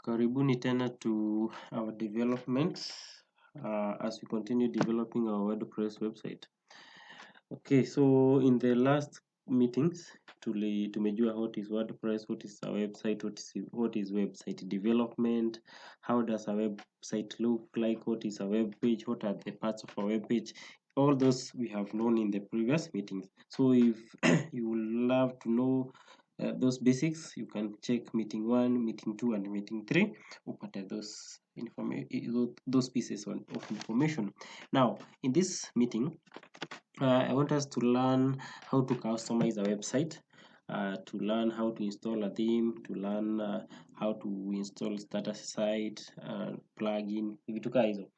Karibuni tena to our developments as we continue developing our WordPress website. Okay, so in the last meetings tumejua what is WordPress, what is our website, what is website development, how does a website look like, what is a web page, what are the parts of a web page. All those we have known in the previous meetings. So if you would love to know those basics, you can check meeting 1, meeting 2, and meeting 3 upate those pieces of information. Now in this meeting I want us to learn how to customize a website, to learn how to install a theme, to learn how to install status site, plugin, vitu kaa hizo,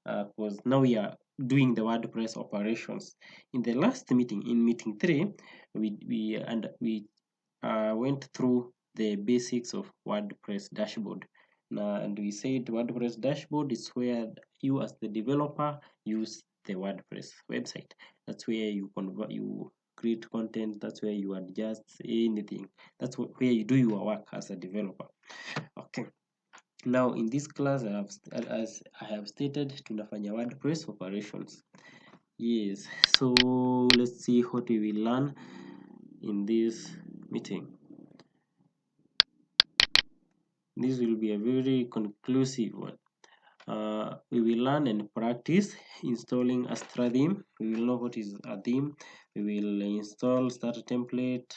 because now we are doing the WordPress operations. In the last meeting, in meeting 3, we went through the basics of WordPress dashboard. And we said WordPress dashboard is where you as the developer use the WordPress website. That's where you create content. That's where you adjust anything. That's where you do your work as a developer. Okay. Now in this class, as I have stated, tunafanya WordPress operations. Yes. So let's see what we will learn in this meeting. This will be a very conclusive one. We will learn and practice installing Astra theme. We will know what is a theme. We will install starter template,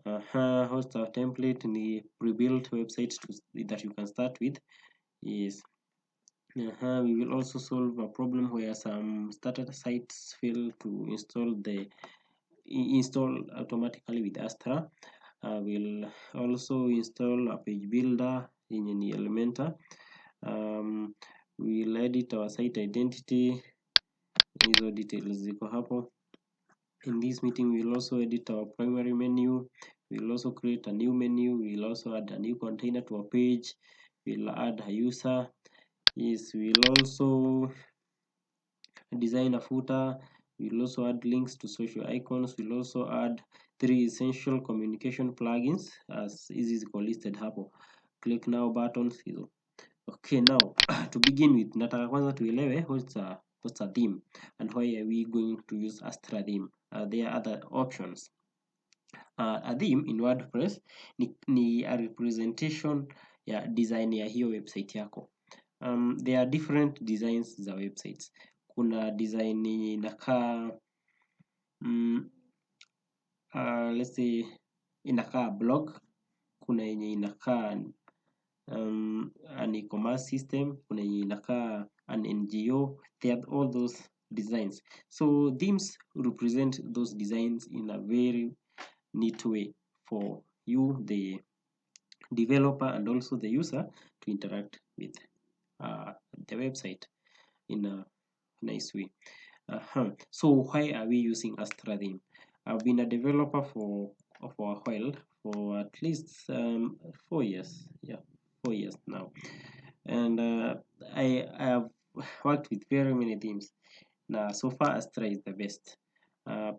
host a template in the pre-built website that you can start with. Yes. We will also solve a problem where some starter sites fail to install automatically with Astra. We'll also install a page builder in Elementor. We'll edit our site identity. Hizo details ziko hapo. In this meeting, we'll also edit our primary menu. We'll also create a new menu. We'll also add a new container to our page. We'll add a user. Yes, we'll also design a footer. We'll also add links to social icons. We'll also add 3 essential communication plugins as easy as listed hapo. Click now buttons hizo. Okay, now to begin with, nataka kwanza tuelewe what's a theme and why are we going to use Astra theme. There are other options. A theme in WordPress ni a representation ya design ya hiyo website yako. There are different designs za websites. Kuna design inakaa let's say inakaa blog, kuna yenye inakaa an e-commerce system, kuna yenye inakaa an NGO. They are all those designs. So themes represent those designs in a very neat way for you, the developer, and also the user to interact with the website in a nice way. So why are we using Astra theme? I've been a developer for a while, for at least 4 years. Yeah, 4 years now. And I have worked with very many themes. Now, so far Astra is the best.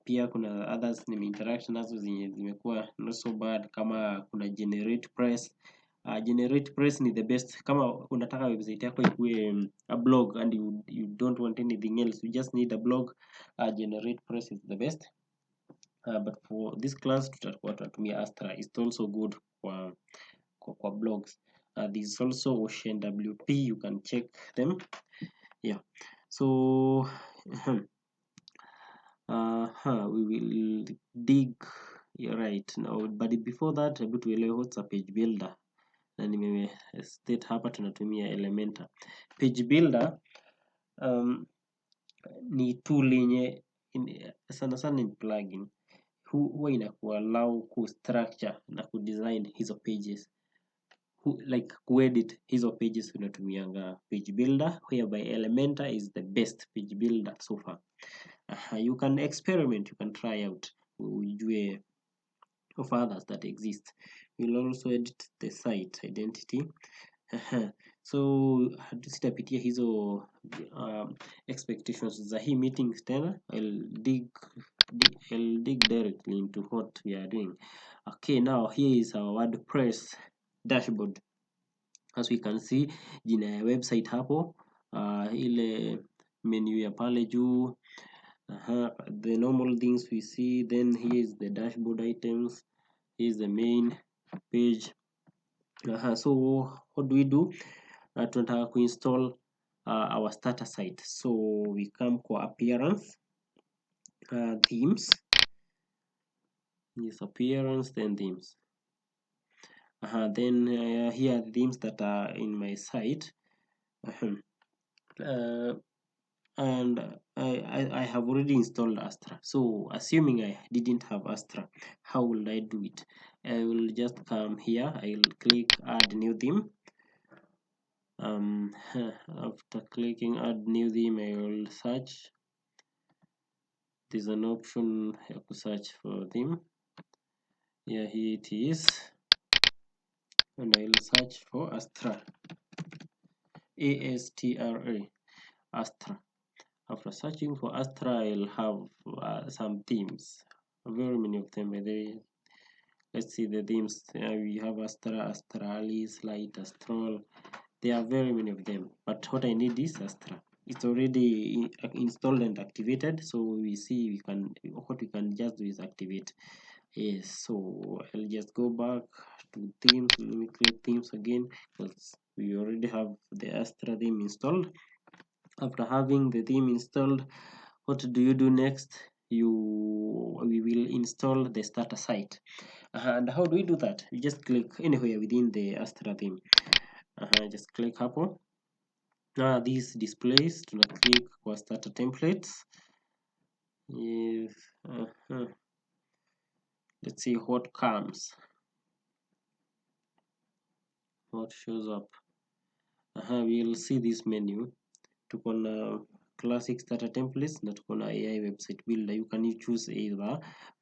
Pia kuna others nimeinteract nazo zenye zimekuwa not so bad, kama kuna Generate Press. Generate Press ni the best kama unataka website yako ikuwe a blog and you don't want anything else, you just need a blog. Generate Press is the best. But for this class tutakuwa tunatumia Astra. It's also good kwa blogs. There's also Ocean WP, you can check them. Yeah, so we will dig right now, but before that hebu tuelewe what's a page builder. Na nime state hapa tunatumia Elementor. Page builder ni tool yenye sana ni plugin huwa inakuallow ku structure na ku design hizo pages, like kuedit hizo pages. Unatumianga page builder, whereby Elementor is the best page builder so far. You can experiment, you can try out, ujue of others that exist. We'll also edit the site identity. So sitapitia hizo expectations za hii meetings tena. I'll dig directly into what we are doing. Okay, now here is our WordPress dashboard. As we can see, jina ya website hapo, ile menu ya pale juu, the normal things we see. Then here is the dashboard items, here is the main page. So what do we do? Tunataka kuinstall our starter site, so we come kwa appearance, themes, yes, appearance, then themes. Then here are the themes that are in my site. And I have already installed Astra. So assuming I didn't have Astra, how will I do it? I will just come here, I will click add new theme. After clicking add new theme, I will search. There's an option to search for theme. Yeah, here it is, and I will search for Astra, A-S-T-R-A, Astra. After searching for Astra, I'll have some themes, very many of them. Let's see the themes. We have Astra, Astralis, Light, Astral. There are very many of them, but what I need is Astra. It's already installed and activated, so we see what we can just do is activate. Yes, so I'll just go back to themes. Let me click themes again, because we already have the Astra theme installed. After having the theme installed, what do you do next? We will install the starter site. And how do we do that? You just click anywhere within the Astra theme. Just click hapo. These displays, tuna click kwa starter templates. Yes. Let's see what comes, what shows up. We'll see this menu. Tuko na classic starter templates na tuko na AI website builder. You can choose either.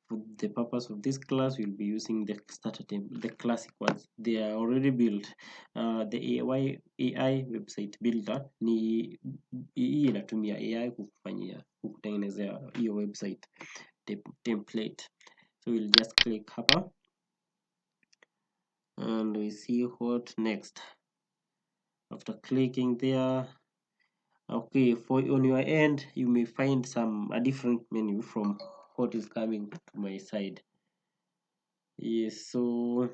For the purpose of this class, we'll be using the starter template, the classic ones. They are already built. The AI website builder ni hii inatumia AI kukutengenezea hiyo website template. So we'll just click hapa and we see what next. After clicking there, okay, on your end you may find a different menu from what is coming to my side. Yes, so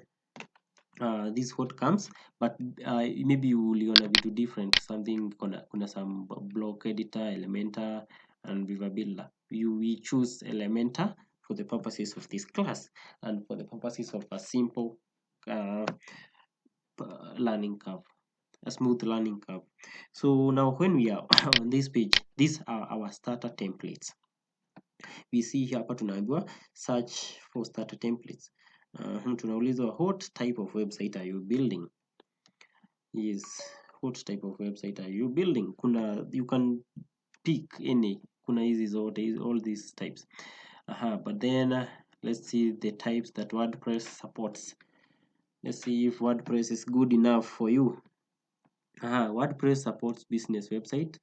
this is what comes, but maybe you will a bit different, something kuna some block editor, Elementor, and Viva Builder. We choose Elementor for the purposes of this class and for the purposes of a simple learning curve, a smooth learning curve. So now when we are on this page, these are our starter templates. We see here hapa tunaambiwa search for starter templates. Tunaulizwa what type of website are you building? Yes, what type of website are you building? You can pick any, kuna hizi zote, all these types. But then let's see the types that WordPress supports. Let's see if WordPress is good enough for you. WordPress supports business websites.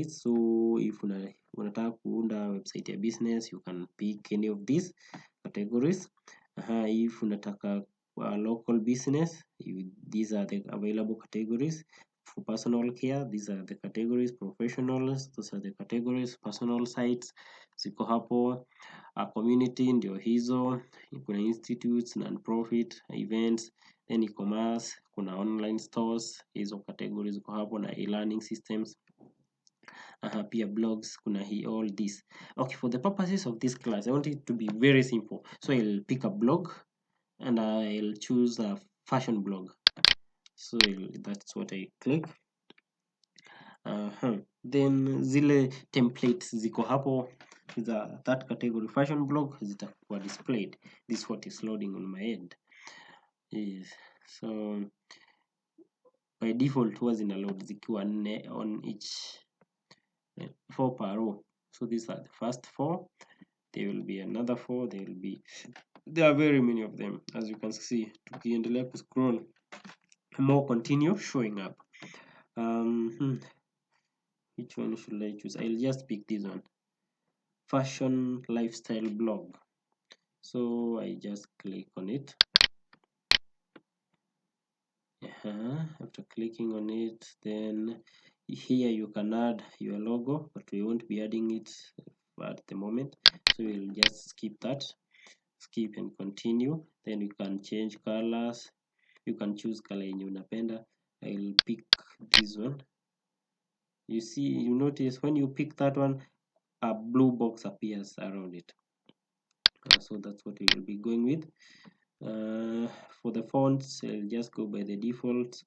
So if unataka kuunda website ya business, you can pick any of these categories. If unataka local business, these are the available categories. For personal care, these are the categories. Professionals, those are the categories. Personal sites ziko hapo. Community ndio hizo. Kuna institutes, non-profit, events, then e-commerce, kuna online stores, hizo categories ziko hapo, na e-learning systems. Pia blogs, kuna all this. Okay, for the purposes of this class, I want it to be very simple. So I'll pick a blog and I'll choose a fashion blog. So that's what I click. Then zile templates ziko hapo za that category fashion blog zitakuwa displayed. This is what is loading on my end. Yes. So by default huwa zina load zikiwa 4 on each, 4 per row. So these are the first 4. There will be another 4. There are very many of them, as you can see. Tukiendelea ku scroll, more continue showing up. Which one should I choose? I'll just pick this one, fashion lifestyle blog. So I just click on it. After clicking on it, then here you can add your logo, but we won't be adding it at the moment, so we'll just skip that, skip and continue. Then you can change colors, you can choose color yenye unapenda. I'll pick this one. You see, you notice when you pick that one, a blue box appears around it. So that's what we will be going with. For the fonts, I'll just go by the default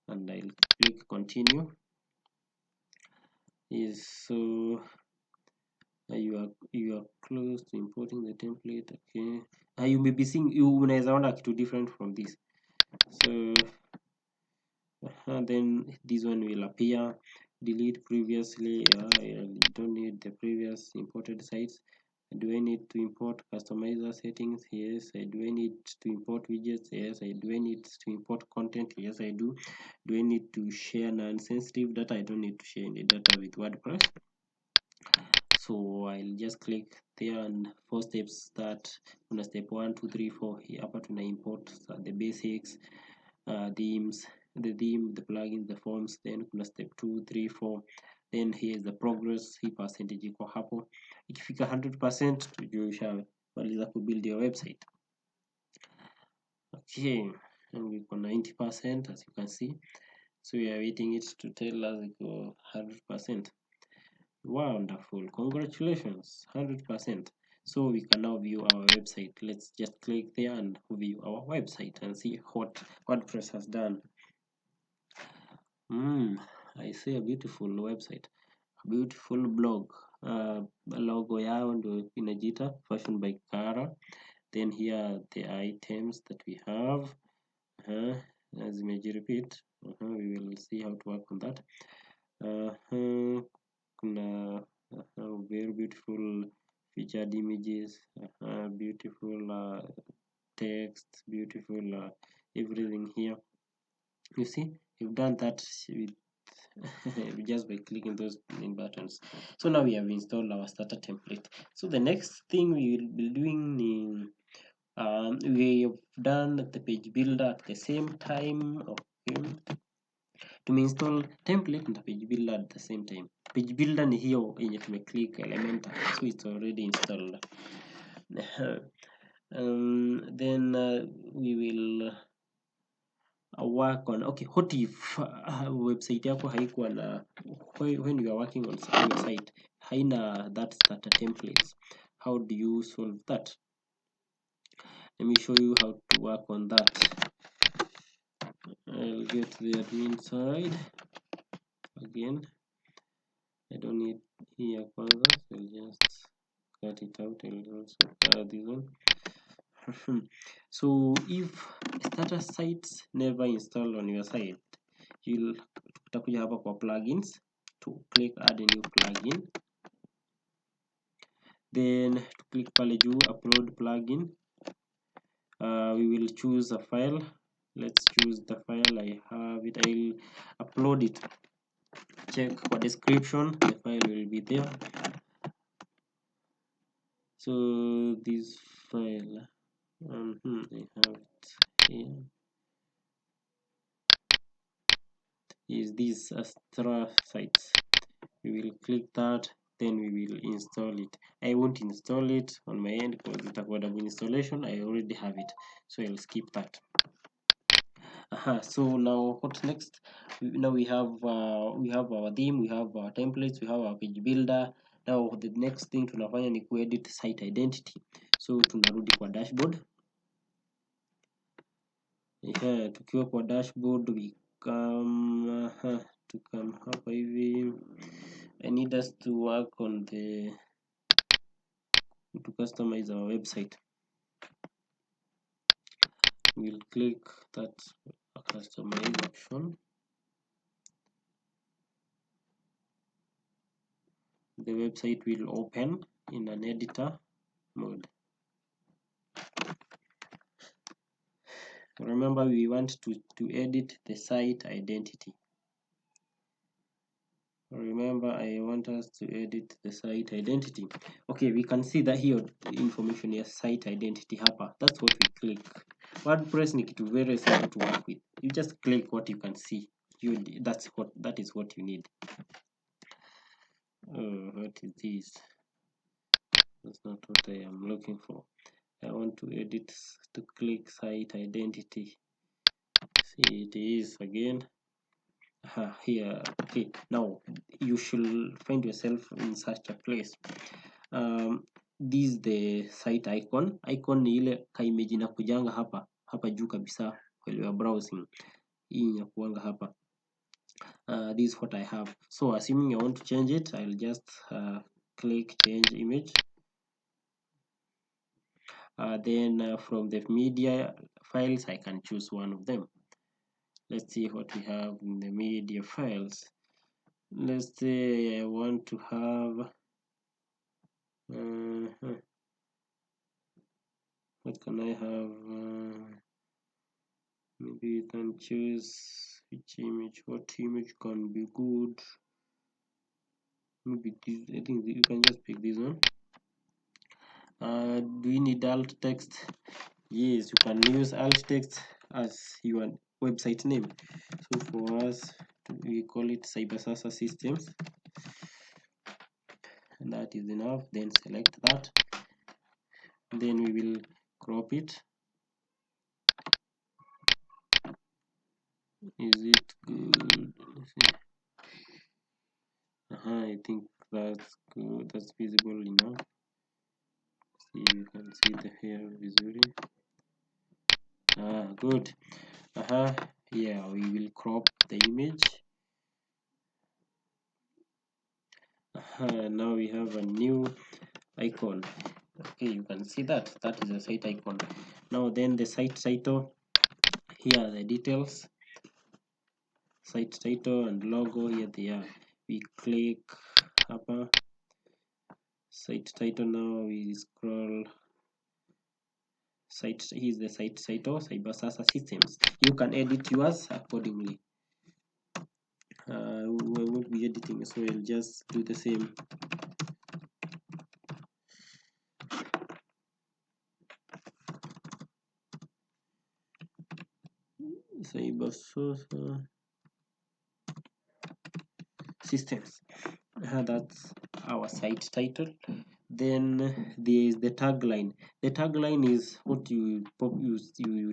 and I'll click continue. So you are close to importing the template. Okay, you may be seeing, unaweza ona kitu different from this. So then this one will appear. Delete previously. I don't need the previous imported sites. Do I need to import customizer settings? Yes. Do I need to import widgets? Yes. Do I need to import content? Yes, I do. Do I need to share non-sensitive data? I don't need to share any data with WordPress. So I'll just click there, and 4 steps start. Kuna step 1 2 3 4. Hapa tuna import the basics, themes, the theme, the plugins, the forms. Then kuna step 2 3 4. Then here is the progress. Hii percentage iko hapo. Ikifika 100% tujue ushamaliza kubuild your website. Okay, and we got 90% as you can see. So we are waiting it to tell us it go 100%. Wonderful, congratulations, 100%. So we can now view our website. Let's just click there and view our website and see what WordPress has done. I see a beautiful website, a beautiful blog. Logo yao ndo inajita Fashion by Kara. Then here are the items that we have. As image repeat, we will see how to work on that. Kuna very beautiful featured images, beautiful text, beautiful everything here. You see, you've done that with just by clicking those main buttons. So now we have installed our starter template. So the next thing we will be doing is we have done the page builder at the same time. Okay, tumeinstall template na page builder at the same time. Page builder ni hiyo yenye tumeclick Elementor, so it's already installed. Then we will work on, okay, what if website yako haikuwa na, when you are working on a website haina that starter templates, how do you solve that? Let me show you how to work on that. I'll get the admin side again. I don't need here kwanza, so I'll just cut it out. I'll also cut this one. So if starter sites never installed on your site, utakuja hapa kwa plugins to click add a new plugin, then to click pale juu upload plugin. We will choose a file. Let's choose the file. I have it. I'll upload it. Check for description, the file will be there. So this file, I have it here, is this Astra sites. We will click that, then we will install it. I won't install it on my end because it's a double installation. I already have it, so I'll skip that. So now what's next? Now we have our theme, we have our templates, we have our page builder. Now the next thing tunafanya ni kuedit site identity. So tunarudi kwa dashboard. Tukiwa kwa dashboard we come hapa hivi. I need us to work on to customize our website. We'll click that customize option. The website will open in an editor mode. Remember, we want to edit the site identity. Remember, I want us to edit the site identity. Okay, we can see that here information is site identity hapa. That's what we click. WordPress ni kitu very simple to work with. You just click what you can see. That is what you need. Oh, what is this? That's not what I am looking for. I want to edit, to click site identity. See, it is again. Here. Okay, now you should find yourself in such a place. This is the site icon. Icon ni ile ka image inakujanga hapa juu kabisa while you are browsing. Hii inakuanga hapa. This is what I have. So assuming I want to change it, I'll just click change image. Then from the media files, I can choose one of them. Let's see what we have in the media files. Let's say I want to have what can I have? Maybe you can choose which image. What image can be good? Maybe this. I think you can just pick this one. Do you need alt text? Yes, you can use alt text as your website name. So for us, we call it Sasa Systems. And that is enough. Then select that. Then we will crop it. Is it good? I think that's good. That's visible enough. See, you can see the hair visually. Good. Yeah, we will crop the image. Now we have a new icon. Okay, you can see that is a site icon. Now then the site title. Here are the details. Site title and logo, here they are. We click upper site title. Now we scroll. Here's the site title, Sasa Systems. You can edit yours accordingly. We won't be editing, so we'll just do the same. Sasa Systems. That's our site title. Then there is the tagline. The tagline is what you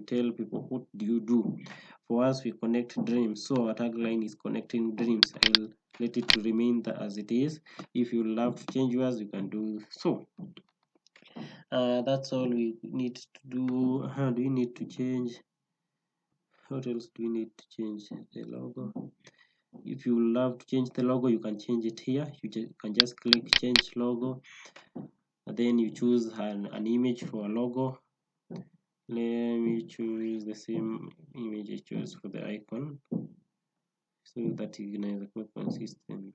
tell people, what do you do. For us, we connect dreams, so our tagline is connecting dreams. I'll let it to remain as it is. If you love to change yours, you can do so. That's all we need to do. Do we need to change? What else do we need to change? The logo. If you love to change the logo, you can change it here. You can just click change logo, and then you choose an image for a logo. Let me choose the same image I chose for the icon, so that is quite consistent.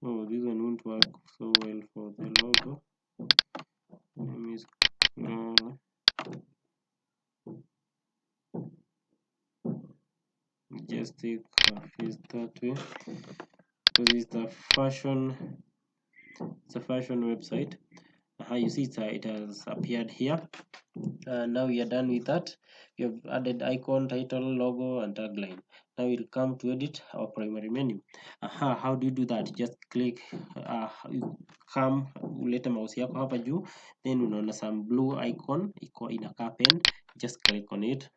Oh, this one won't work so well for the logo. Let me just take a face that way, because it's a fashion website. You see it has appeared here. Now we are done with that. We have added icon, title, logo, and tagline. Now we'll come to edit our primary menu. How do you do that? Just click, you come, ulete mouse yako hapa juu, then unaona some blue icon iko inakaa pen, just click on it.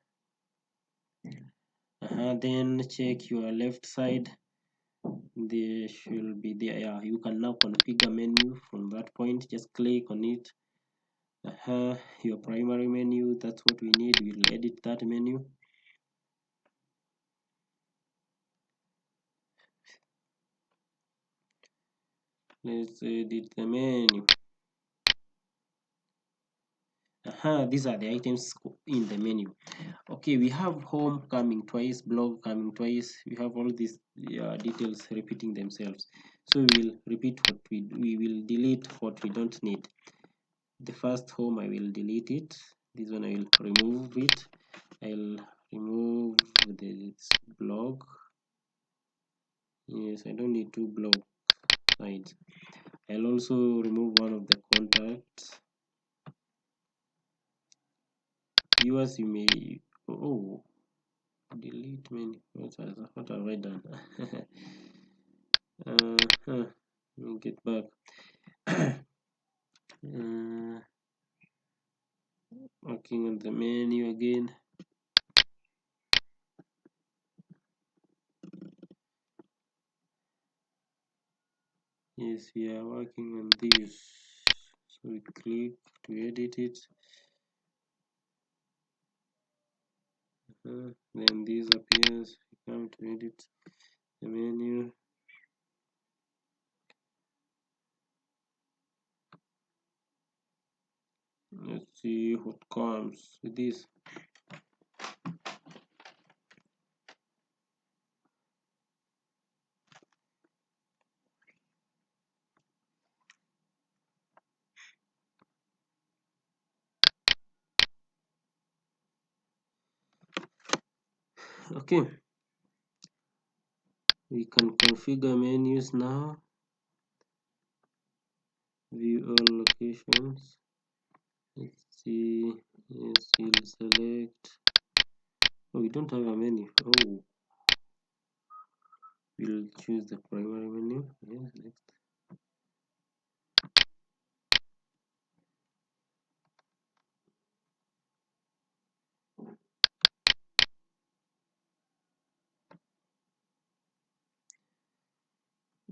Then check your left side. There should be there. Yeah, you can now configure menu from that point. Just click on it. Your primary menu, that's what we need. We'll edit that menu. Let's edit the menu. These are the items in the menu. Okay, we have home coming twice, blog coming twice. We have all these details repeating themselves. So we will repeat what we will delete what we don't need. The first home, I will delete it. This one I will remove it. I'll remove this blog. Yes, I don't need two blog sides. I'll also remove one of the contacts. Viewers, you may delete many. What have I done? Let me get back. Working on the menu again. Yes, we are working on this. So we click to edit it. Then this appears. We come to edit the menu. Let's see what comes with this. Okay, we can configure menus now. View all locations. Let's see. Yes, we'll select. Oh, we don't have a menu. Oh, we'll choose the primary menu. Yes, next.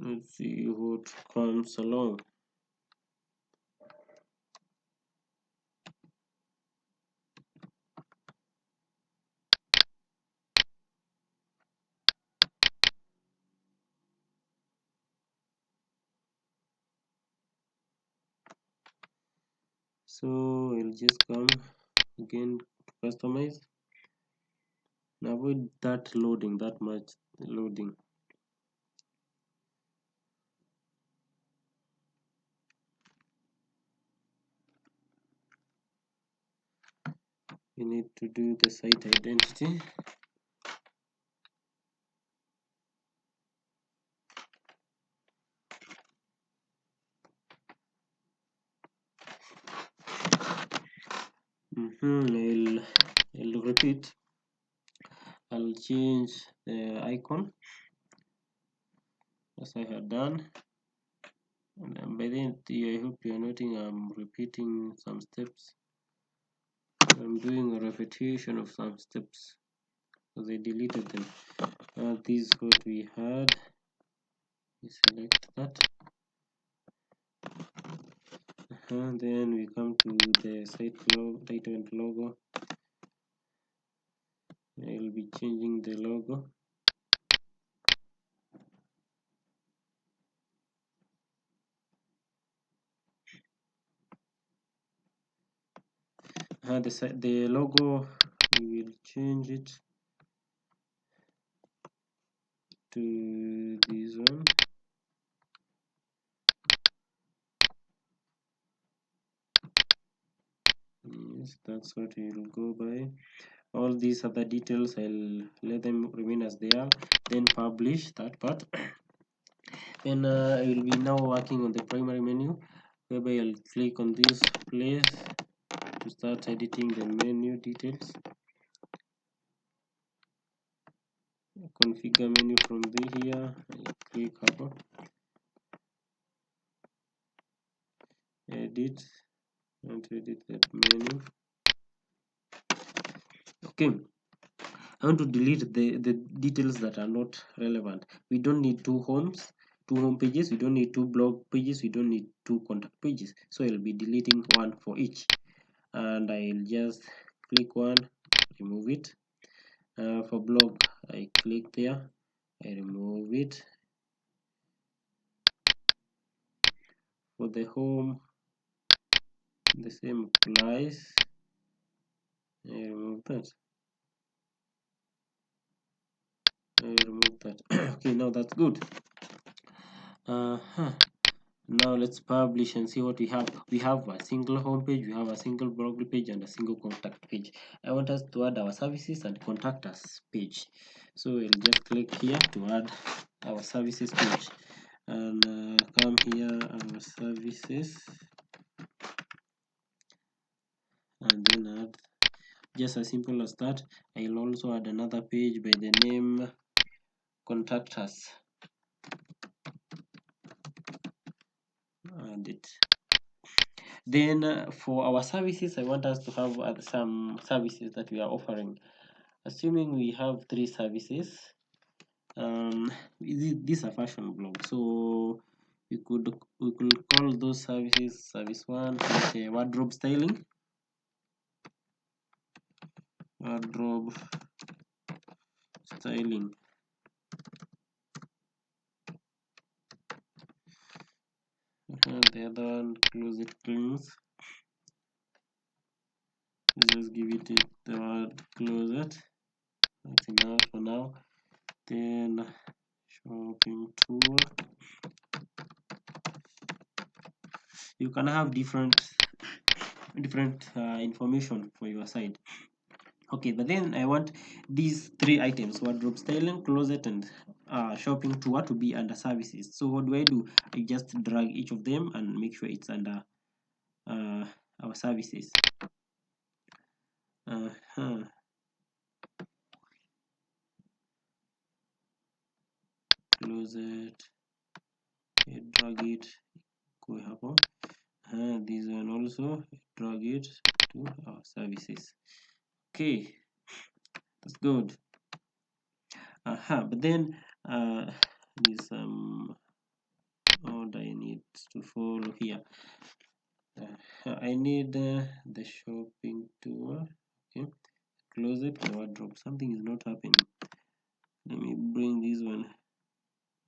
Let's see what comes along. So I'll just come again to customize. Now avoid that loading, that much loading. We need to do the site identity. I'll repeat. I'll change the icon as I had done. And by then, I hope you are noting I'm repeating some steps. I'm doing a repetition of some steps because I deleted them. This is what we had. We select that. And then we come to the site title and logo. I'll be changing the logo. The logo, we will change it to this one. Yes, that's what we will go by. All these other details, I'll let them remain as they are. Then publish that part. Then I will be now working on the primary menu, whereby I'll click on this place to start editing the menu details. Configure menu from here. I click here. Edit and edit that menu. Okay, I want to delete the details that are not relevant. We don't need two home pages, we don't need two blog pages, we don't need two contact pages. So I'll be deleting one for each. And I'll just click one, remove it. For blog, I click there, I remove it. For the home, the same applies. I remove that. I remove that. Okay, now that's good. Now let's publish and see what we have. We have a single home page, we have a single blog page, and a single contact page. I want us to add our services and contact us page. So we'll just click here to add our services page. and come here our services, and then add just as simple as that. I'll also add another page by the name contact us. Add it. Then for our services, I want us to have some services that we are offering. Assuming we have 3 services, these are fashion blogs, so we could call those services service 1 wardrobe styling, wardrobe styling. The other one, closet cleans. Just give it the word closet. That's enough for now. Then shopping tour. You can have different information for your site. Okay, but then I want these 3 items, wardrobe styling, closet, and shopping tour, to be under services. So what do? I just drag each of them and make sure it's under our services. Closet, drag it, go hapo. This one also, drag it to our services. Okay, that's good. But then there's some order I need to follow here. I need the shopping tour. Okay, closet, the wardrobe. Something is not happening. Let me bring this one.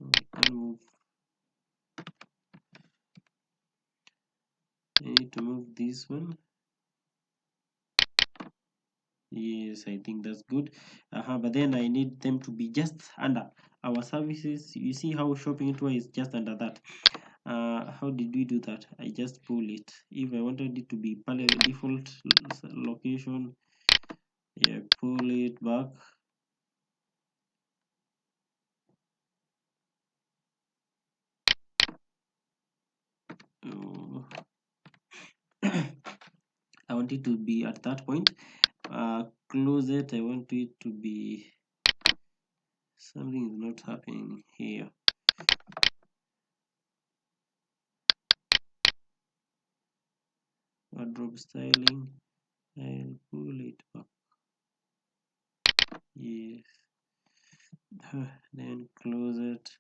I can move. I need to move this one. Yes, I think that's good. But then I need them to be just under our services. You see how shopping tour is just under that. How did we do that? I just pull it. If I wanted it to be default location, yeah, pull it back. Oh. I want it to be at that point. Close it. I want it to be, something is not happening here. Wardrobe styling. I'll pull it back. Yes. Then close it.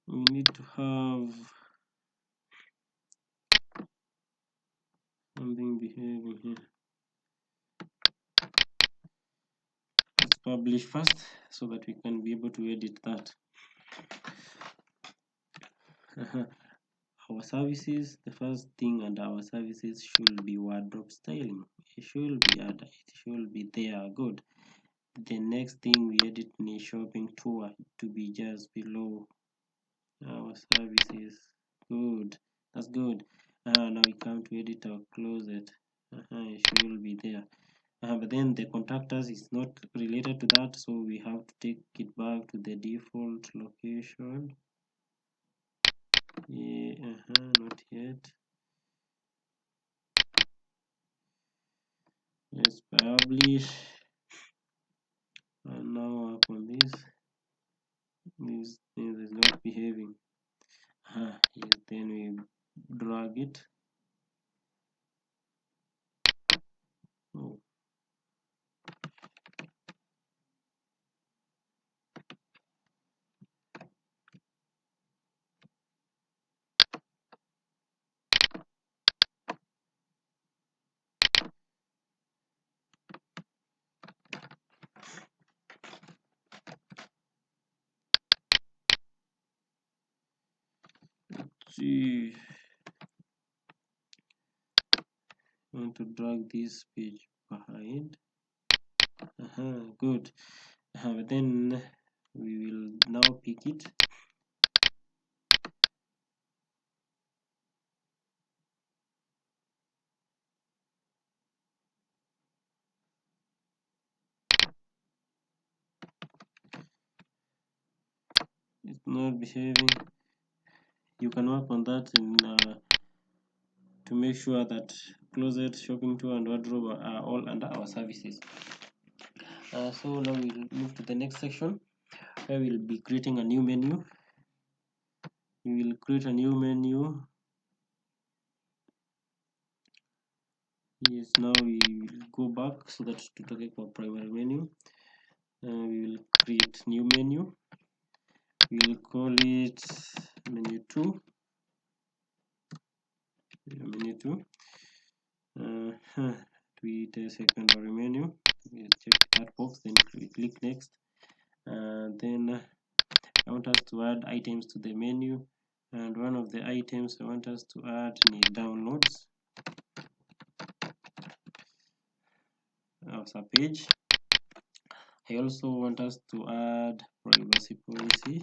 We need to have something behaving here. Let's publish first so that we can be able to edit that. Our services, the first thing under our services should be wardrobe styling. It should be added, it should be there. Good. The next thing we edit in shopping tour to be just below our services. Good, that's good. Now we come to edit our closet. It should be there. But then the contact us is not related to that, so we have to take it back to the default location. Yeah, not yet. Let's publish. And now up on this thing is not behaving. Yes, then we drag it. Oh. See, I want to drag this page behind. Good. But then we will now pick it. It's not behaving. You can work on that in to make sure that closet, shopping tour, and wardrobe are all under our services. So now we'll move to the next section where we'll be creating a new menu. We will create a new menu. Yes, now we will go back so that to talk about primary menu. We will create new menu. We will call it menu 2. Menu 2. Tweet a secondary menu. We check that box, then we click next. Then I want us to add items to the menu, and one of the items I want us to add is downloads as a page. I also want us to add privacy policy.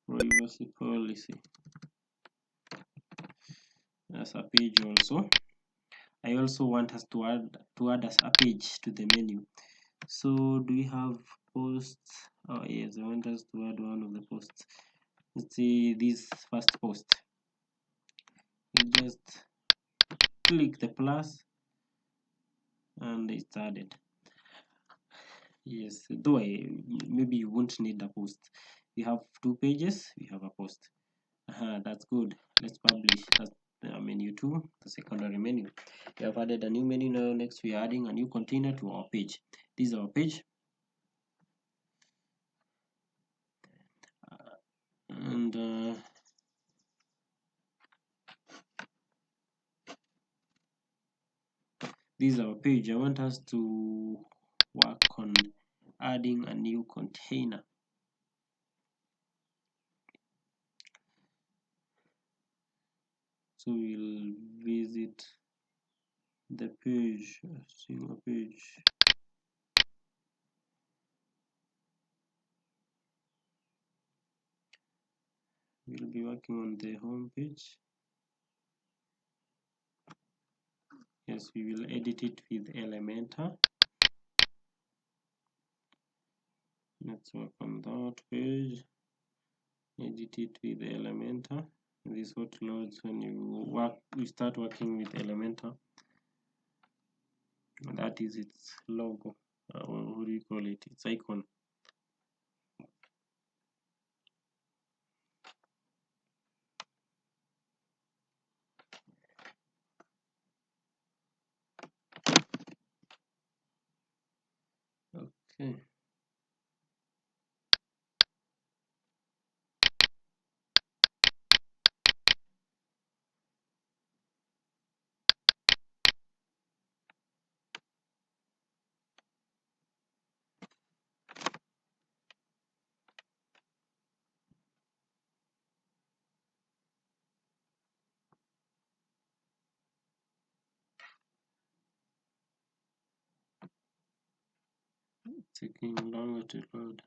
Privacy policy as a page also. I also want us to add as a page to the menu. So do we have posts? Oh yes, I want us to add one of the posts. Let's see this first post. You just click the plus and it's added. Yes, though maybe you won't need a post. We have 2 pages, we have a post. That's good. Let's publish. That's menu 2, the secondary menu. We have added a new menu. Now next we are adding a new container to our page. This is our page. And this is our page. I want us to work on adding a new container. So we'll visit the page, single page. We'll be working on the home page. Yes, we will edit it with Elementor. Let's work on that page. Edit it with Elementor. This is what loads when you start working with Elementor. That is its logo. What do you call it? Its icon. Okay. Taking longer to load.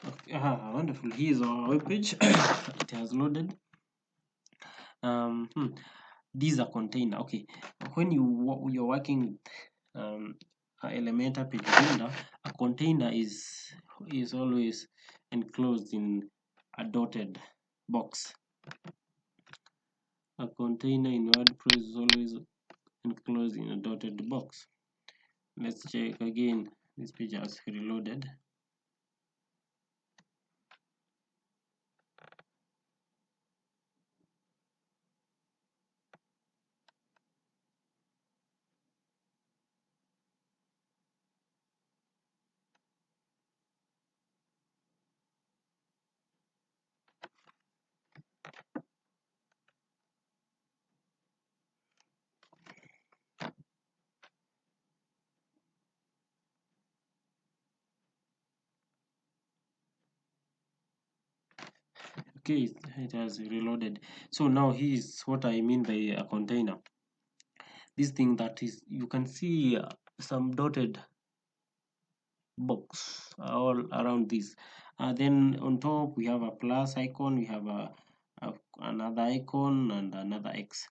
Okay, wonderful. Here's our web page. It has loaded. This is a container. Okay, when you're working with Elementor page builder, a container is always enclosed in a dotted box. A container in WordPress is always enclosed in a dotted box. Let's check again. This page has reloaded. Okay, it has reloaded. So now here's what I mean by a container. This thing that is, you can see some dotted box all around this. Then on top we have a plus icon, we have another icon and another X,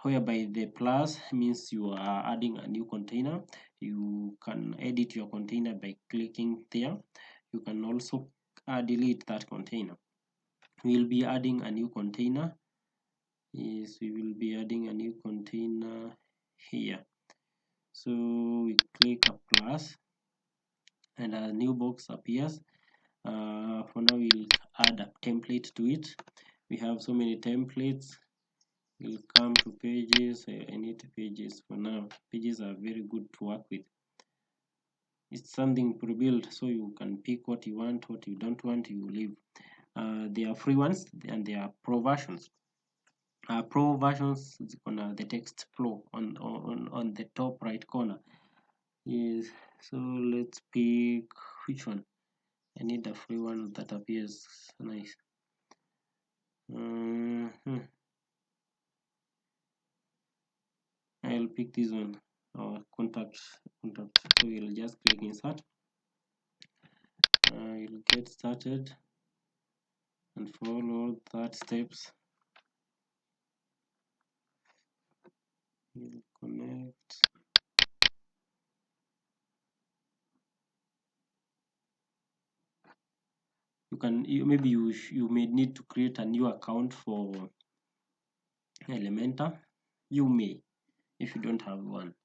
whereby the plus means you are adding a new container. You can edit your container by clicking there. You can also delete that container. We'll be adding a new container. Yes, we will be adding a new container here. So we click a plus and a new box appears. For now we'll add a template to it. We have so many templates. We'll come to pages. I need pages for now. Pages are very good to work with. It's something pre-built, so you can pick what you want, what you don't want, you leave. There are free ones and there are pro versions. Pro versions is on the text flow on the top right corner. Yes, so let's pick which one. I need a free one that appears nice. I'll pick this one. Contact. So we'll just click insert. We'll get started and follow that steps. We'll connect. Maybe you may need to create a new account for Elementor. You may, if you don't have one.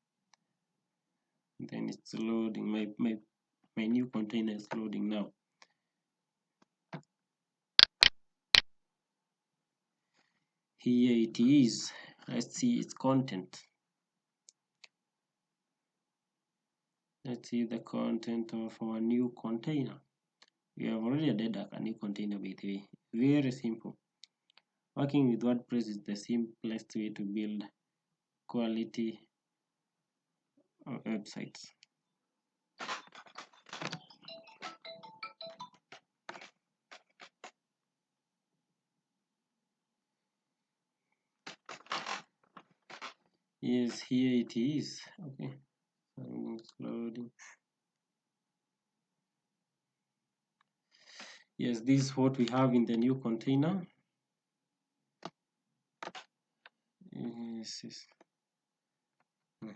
Then it's loading. My new container is loading now. Here it is. Let's see its content. Let's see the content of our new container. We have already added a new container, by the way. Very simple. Working with WordPress is the simplest way to build quality websites. Yes, here it is. Okay, it's loading. Yes, this is what we have in the new container. Yes.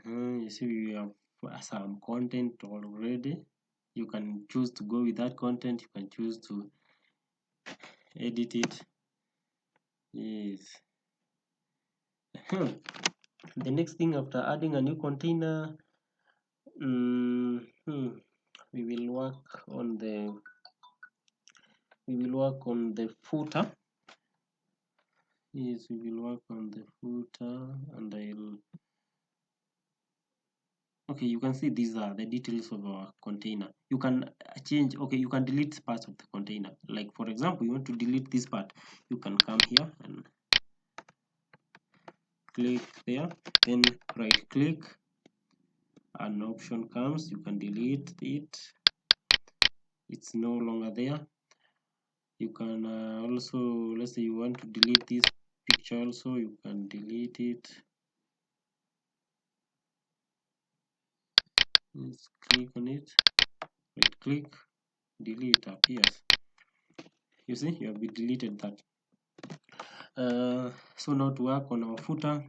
You see, we have some content already. You can choose to go with that content. You can choose to edit it. Yes. The next thing after adding a new container, we will work on the footer. Yes, we will work on the footer, and okay, you can see these are the details of our container. You can change, okay, you can delete parts of the container. Like for example, you want to delete this part, you can come here and click there, then right click, an option comes, you can delete it. It's no longer there. You can also, let's say you want to delete this picture also, you can delete it. Let's click on it, right click, delete appears. You see, you have deleted that. So now to work on our footer,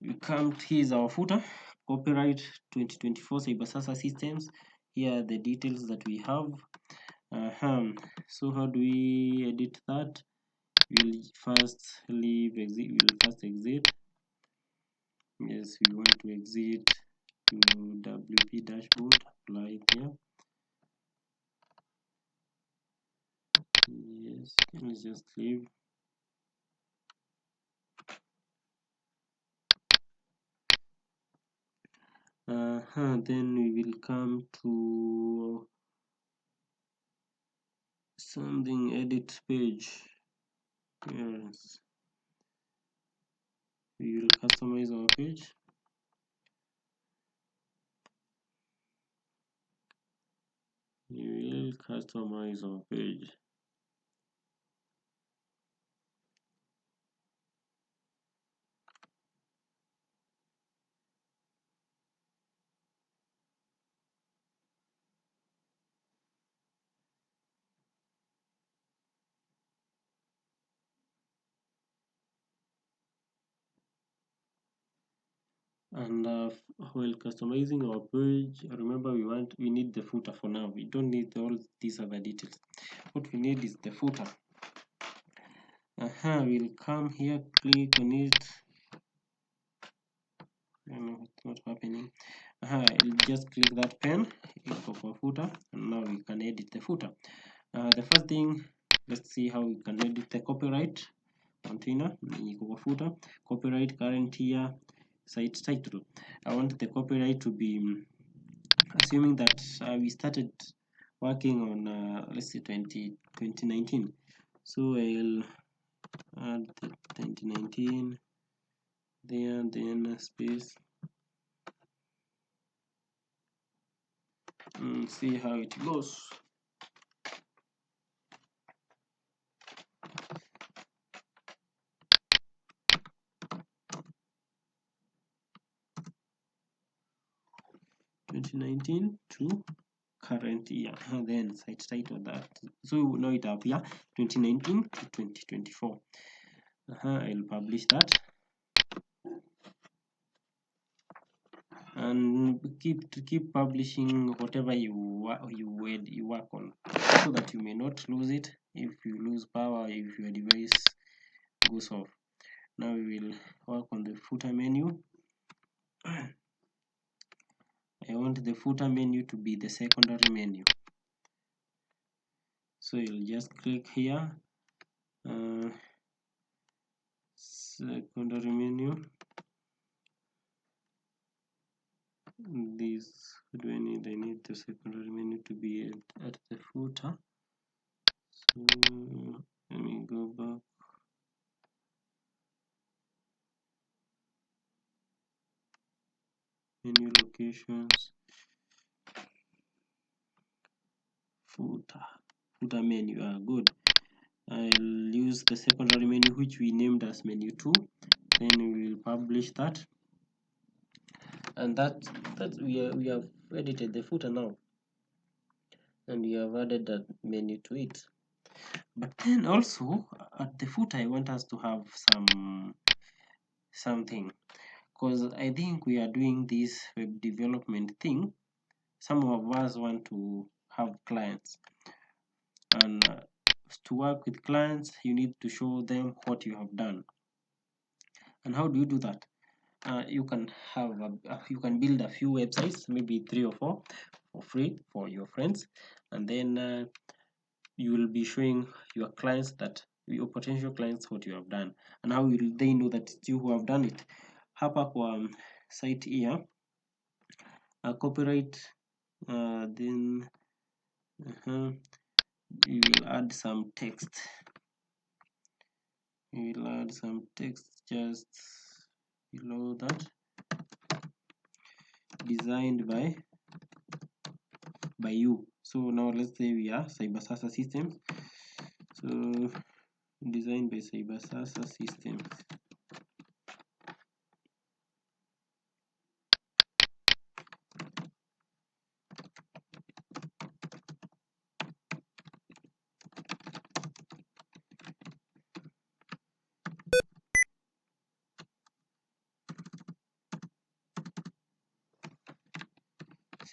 we come, here's our footer, copyright 2024 Sasa systems. Here are the details that we have. So how do we edit that? We'll first exit. Yes, we want to exit to WP dashboard, apply here. Yes, let's just leave. Then we will come to something, edit page. Yes, we will customize our page. We will customize our page. And while customizing our page, remember we need the footer for now. We don't need all these other details. What we need is the footer. We'll come here, click on it. I don't know what's not happening. You'll just click that pen, go for footer, and now we can edit the footer. The first thing, let's see how we can edit the copyright container. Go footer, copyright, current year, site title. I want the copyright to be, assuming that we started working on let's say 2019. So I'll add the 2019 there, then space, and see how it goes. (2019) to current year, and then site title that. So now it appear 2019 to 2024. I'll publish that, and keep publishing whatever you work on, so that you may not lose it. If you lose power, if your device goes off. Now we will work on the footer menu. I want the footer menu to be the secondary menu, so you'll just click here, secondary menu. This, what do I need? I need the secondary menu to be at the footer. So let me go back. Menu locations, footer menu. Good. I'll use the secondary menu, which we named as menu 2. Then we will publish that, and that we have edited the footer now, and we have added that menu to it. But then also at the footer, I want us to have something, because I think we are doing this web development thing. Some of us want to have clients, and to work with clients, you need to show them what you have done. And how do you do that? You can build a few websites, maybe 3 or 4, for free for your friends, and then you will be showing your clients, that your potential clients, what you have done. And how will they know that it's you who have done it? Hapa kwa site here, copyright, then we will add some text. We will add some text just below that. Designed by you. So now let's say we are Sasa Systems. So designed by Sasa Systems.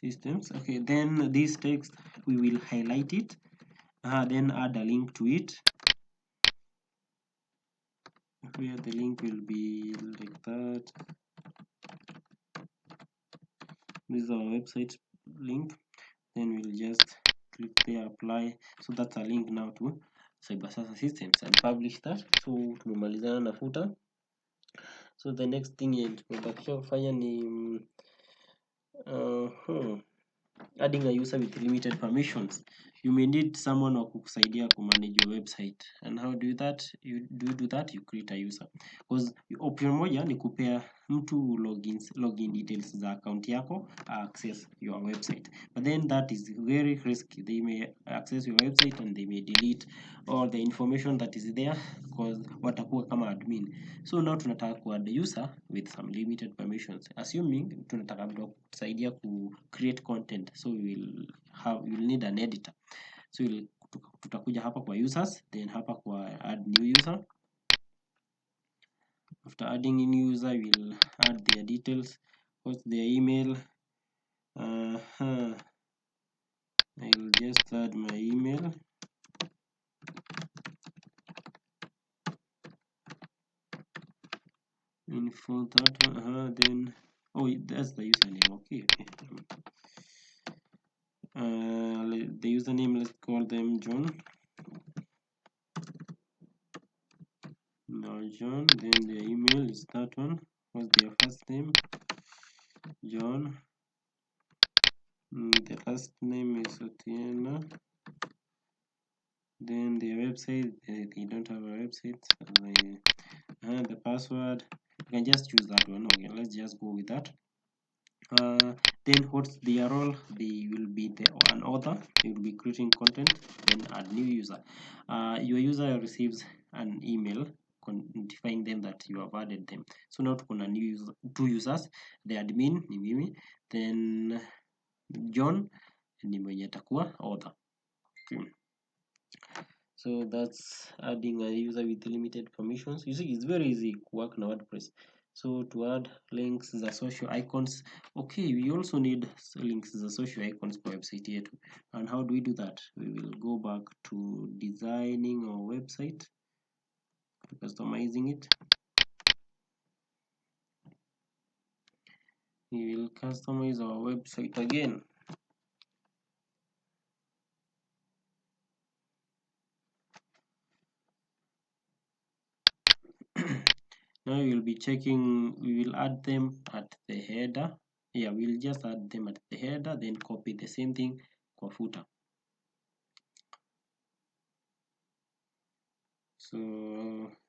Systems. Okay, then this text we will highlight it, then add a link to it, where the link will be like that. This is our website link. Then we'll just click there, apply. So that's a link now to Sasa Systems, and publish that. So tumemalizana na footer. So the next thing tunatakiwa kufanya ni adding a user with limited permissions. You may need someone who kukusaidia to manage your website. And how do you do that? You create a user. Because option moja ni kupea mtu login details za account yako access your website. But then that is very risky. They may access your website and they may delete all the information that is there, because watakuwa kama admin. So now tunataka ku add user with some limited permissions, assuming tunataka mtu kusaidia ku create content. So we will need an editor. So tutakuja hapa kwa users, then hapa kwa add new user. After adding in user, we'll add their details. what's their email? I'll just add my email. Info that then that's the username. Okay. The username, let's call them John. Now John, then the email is that one. What's their first name? John. The last name is Otieno. Then their website, they don't have a website. The password, you can just choose that one. Okay, let's just go with that. Then what's their role? They will be an author. They will be creating content. Then add new user. Your user receives an email notifying them that you have added them. So now kuna two users. The admin ni mimi, then John ni mwenye atakuwa author. Okay. So that's adding a user with limited permissions. You see, it's very easy to work in WordPress. So to add links, the social icons. Okay, we also need links, the social icons for website here too. And how do we do that? We will go back to designing our website, customizing it. We will customize our website again. Now we will be checking, we will add them at the header. Yeah, we'll just add them at the header, then copy the same thing for footer. So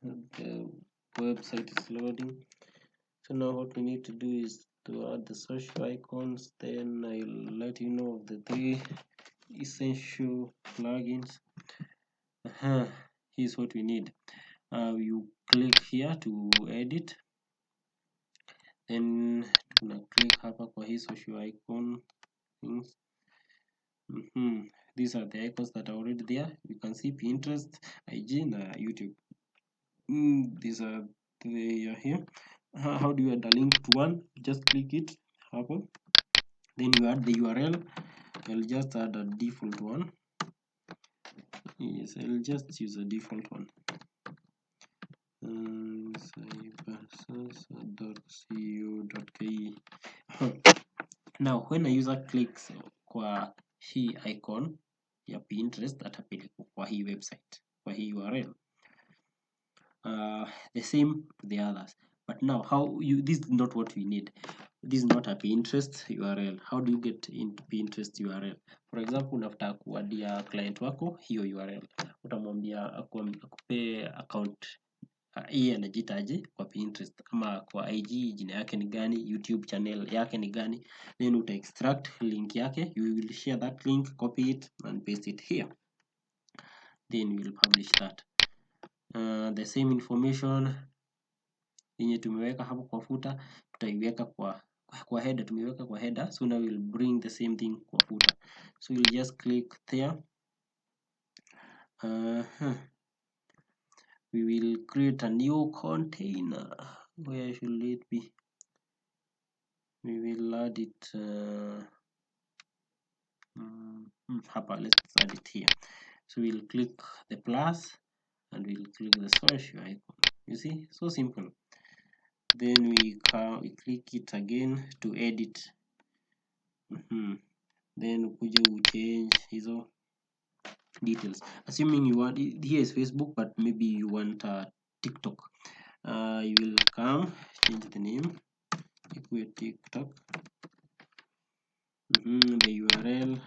the website is loading. So now what we need to do is to add the social icons. Then I'll let you know of the 3 essential plugins. Here's what we need. You click here to edit, then tuna click hapa kwa hii social icon things. These are the icons that are already there. You can see Pinterest, IG, na YouTube. These are they are here. How do you add a link to one? Just click it hapo, then you add the URL. I'll just add a default one. Yes, I'll just use a default one. Sasa.co.ke. Now when a user clicks kwa hii icon ya Pinterest atapelekwa kwa hii website, kwa hii URL. The same to the others. But now this is not what we need. This is not a Pinterest URL. How do you get into Pinterest URL? For example, unataka kuadia client wako hiyo URL. Utamwambia akupe account hii anajitaje kwa Pinterest ama kwa IG jina yake ni gani, YouTube channel yake ni gani, then uta extract link yake, you will share that link, copy it and paste it here, then we will publish that. The same information yenye tumeweka hapo kwa footer tutaiweka kwa header, tumeweka kwa header, so now we'll bring the same thing kwa footer. So we'll just click there. We will create a new container. Where should it be? We will add it let's add it here. So we'll click the plus and we'll click the social icon. You see, so simple. Then we click it again to edit. Then ukuja change hizo details. Assuming you want, here is Facebook, but maybe you want TikTok. You will come change the name, equate TikTok. The URL.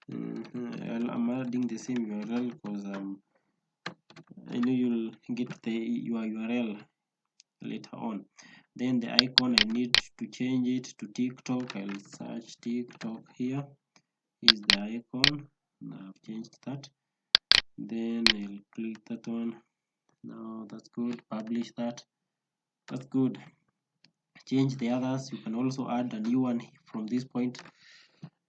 I'm adding the same URL because I know you'll get your URL later on. Then the icon, I need to change it to TikTok. I'll search TikTok. Here is the icon. Now I've changed that. Then I'll click that one. Now that's good. Publish that. That's good. Change the others. You can also add a new one from this point,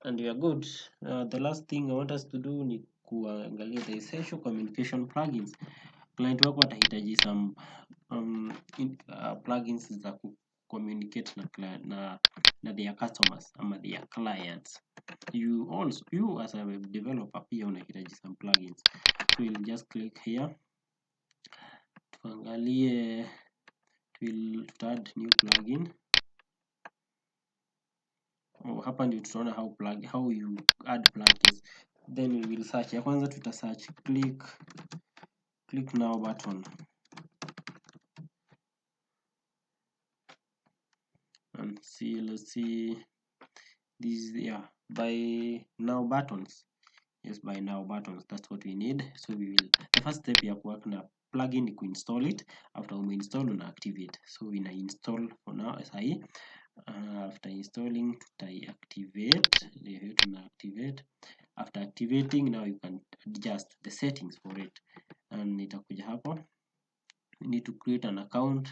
and you are good. The last thing I want us to do is kuangalia the essential communication plugins. client wako atahitaji some plugins za communicate na their customers ama their clients. You as a web developer pia unahitaji some plugins, so we'll just click here, tuangalie, tuta add new plugin. Hapa ndio tutaona how you add plugins, then we will search. Ya kwanza tuta search click now button, and see, let's see this, yeah, by now buttons. Yes, by now buttons, that's what we need. So we will, the first step ya kuweka na plugin ni kuinstall it. After umeinstall una activate, so we install for now sahi. After installing tutai-activate, leo tuna activate. After activating, now you can adjust the settings for it, and nitakuja hapo, you need to create an account.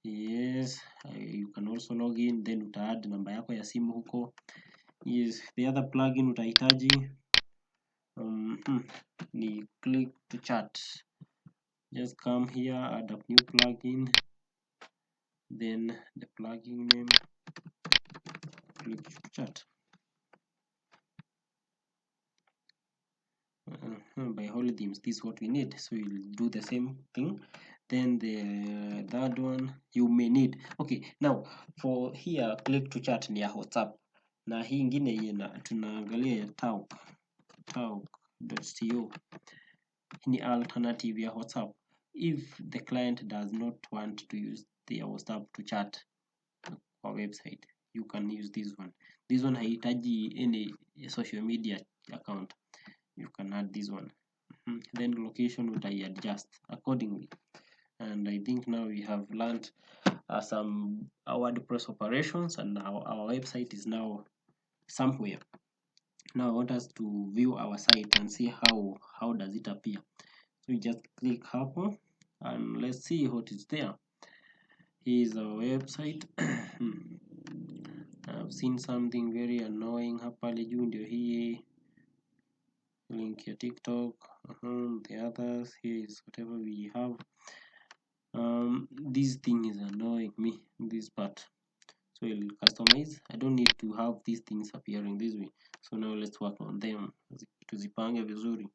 Yes, you can also log in, then uta add namba yako ya simu huko. Yes, the other plugin utahitaji ni click to chat. Just come here, add a new plugin, then the plugin name, click to chat. By algorithms, this is what we need, so we'll do the same thing. Then the third one you may need, okay, now for here click to chat ni ya WhatsApp, na hii ingine tunaangalia ya talk.co ni alternative ya WhatsApp. If the client does not want to use their WhatsApp to chat or website, you can use this one. This one haihitaji any social media account, you can add this one. Then location would I adjust accordingly. And I think now we have learned some WordPress operations, and our website is now somewhere. Now I want us to view our site and see how does it appear. So we just click hapo and let's see what is there. Here's our website. I've seen something very annoying hapa juu, ndio hii link ya TikTok. The others, here is whatever we have. This thing is annoying me, this part, so we'll customize. I don't need to have these things appearing this way, so now let's work on them, tuzipange vizuri.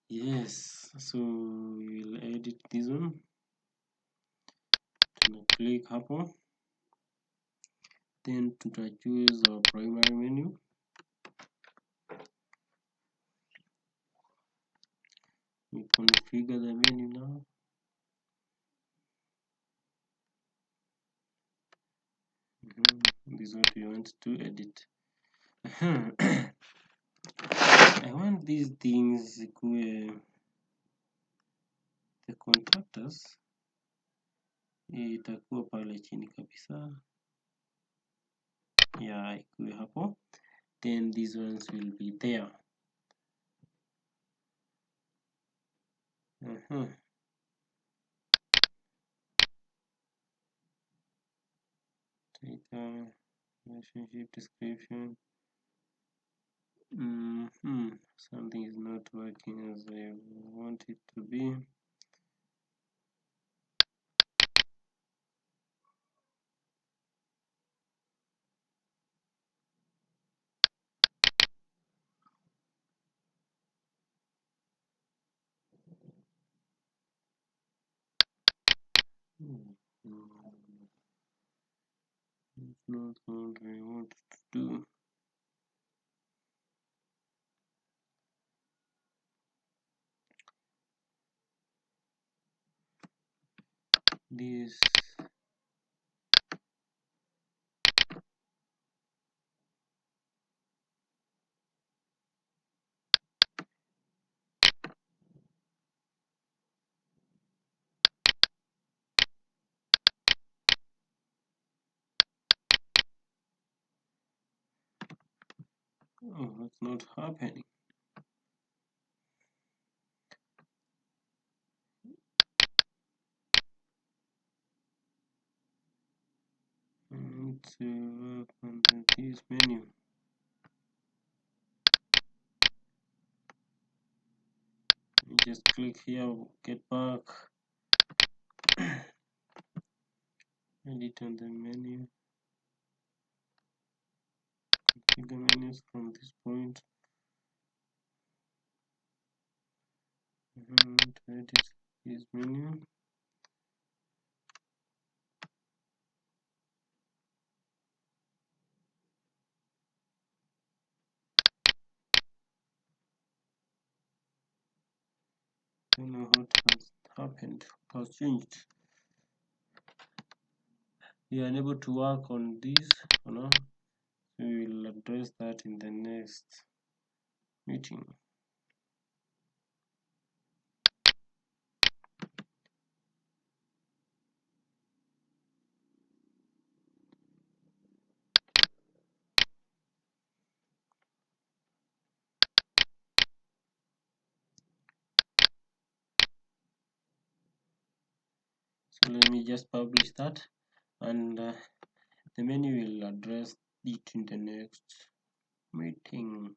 Yes, so we will edit this one. Click hapo, then tuta choose our primary menu. We configure the menu now. This is what we want to edit. I want these things the contractors itakuwa pale chini kabisa, yeah, ikuwe hapo, then these ones will be there. Data, relationship description. Something is not working as I want it to be. It's not what I want to do. This Oh, it's not happening. And on this menu, you just click here, get back, edit on the menu, configure menus from this point, and edit this menu. Don't know what has happened, has changed. We are unable to work on this, so we will address that in the next meeting. So let me just publish that, and the menu will address it in the next meeting.